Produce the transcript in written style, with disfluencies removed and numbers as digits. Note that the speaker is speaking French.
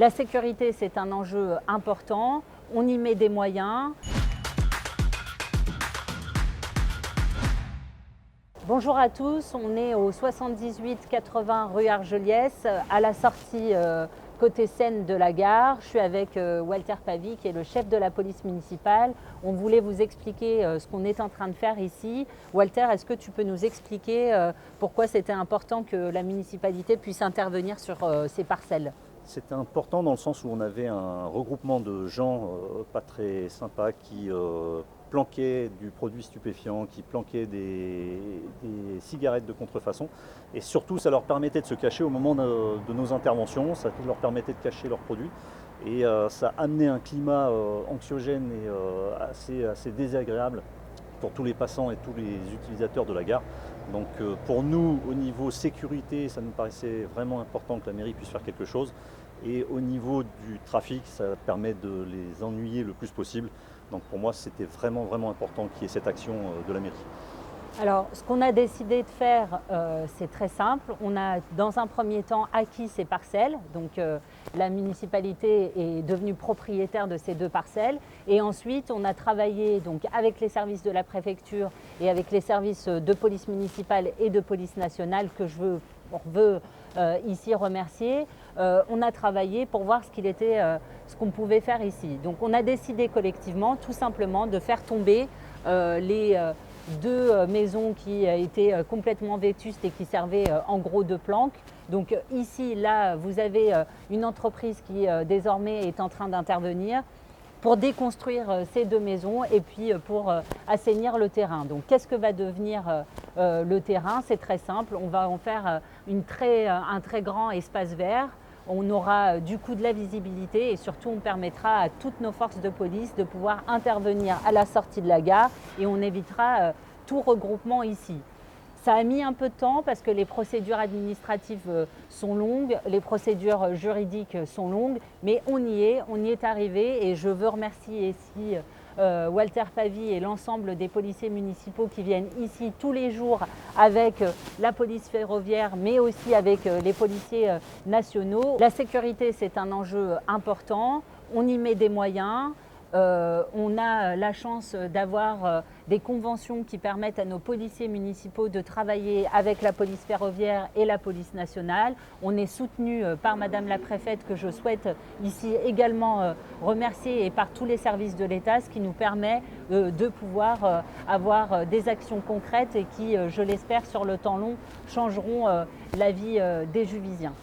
La sécurité, c'est un enjeu important, on y met des moyens. Bonjour à tous, on est au 78-80 rue Argelliès, à la sortie côté Seine de la gare. Je suis avec Walter Pavy, qui est le chef de la police municipale. On voulait vous expliquer ce qu'on est en train de faire ici. Walter, est-ce que tu peux nous expliquer pourquoi c'était important que la municipalité puisse intervenir sur ces parcelles ? C'était important dans le sens où on avait un regroupement de gens pas très sympas qui planquaient du produit stupéfiant, qui planquaient des cigarettes de contrefaçon. Et surtout, ça leur permettait de se cacher au moment de nos interventions, ça leur permettait de cacher leurs produits. Et ça amenait un climat anxiogène et assez désagréable pour tous les passants et tous les utilisateurs de la gare. Donc pour nous, au niveau sécurité, ça nous paraissait vraiment important que la mairie puisse faire quelque chose. Et au niveau du trafic, ça permet de les ennuyer le plus possible. Donc pour moi, c'était vraiment important qu'il y ait cette action de la mairie. Alors, ce qu'on a décidé de faire, c'est très simple. On a, dans un premier temps, acquis ces parcelles. Donc, la municipalité est devenue propriétaire de ces 2 parcelles. Et ensuite, on a travaillé donc, avec les services de la préfecture et avec les services de police municipale et de police nationale que je veux ici remercier. On a travaillé pour voir ce qu'on pouvait faire ici. Donc, on a décidé collectivement, tout simplement, de faire tomber les 2 maisons qui étaient complètement vétustes et qui servaient en gros de planques. Donc ici, là, vous avez une entreprise qui désormais est en train d'intervenir pour déconstruire ces 2 maisons et puis pour assainir le terrain. Donc qu'est-ce que va devenir le terrain? C'est très simple, on va en faire un très grand espace vert. On aura du coup de la visibilité et surtout on permettra à toutes nos forces de police de pouvoir intervenir à la sortie de la gare et on évitera tout regroupement ici. Ça a mis un peu de temps parce que les procédures administratives sont longues, les procédures juridiques sont longues, mais on y est arrivé et je veux remercier ici Walter Pavy et l'ensemble des policiers municipaux qui viennent ici tous les jours avec la police ferroviaire, mais aussi avec les policiers nationaux. La sécurité, c'est un enjeu important, on y met des moyens. On a la chance d'avoir des conventions qui permettent à nos policiers municipaux de travailler avec la police ferroviaire et la police nationale. On est soutenu par Madame la Préfète, que je souhaite ici également remercier, et par tous les services de l'État, ce qui nous permet de pouvoir avoir des actions concrètes et qui, je l'espère, sur le temps long, changeront la vie des Juvisiens.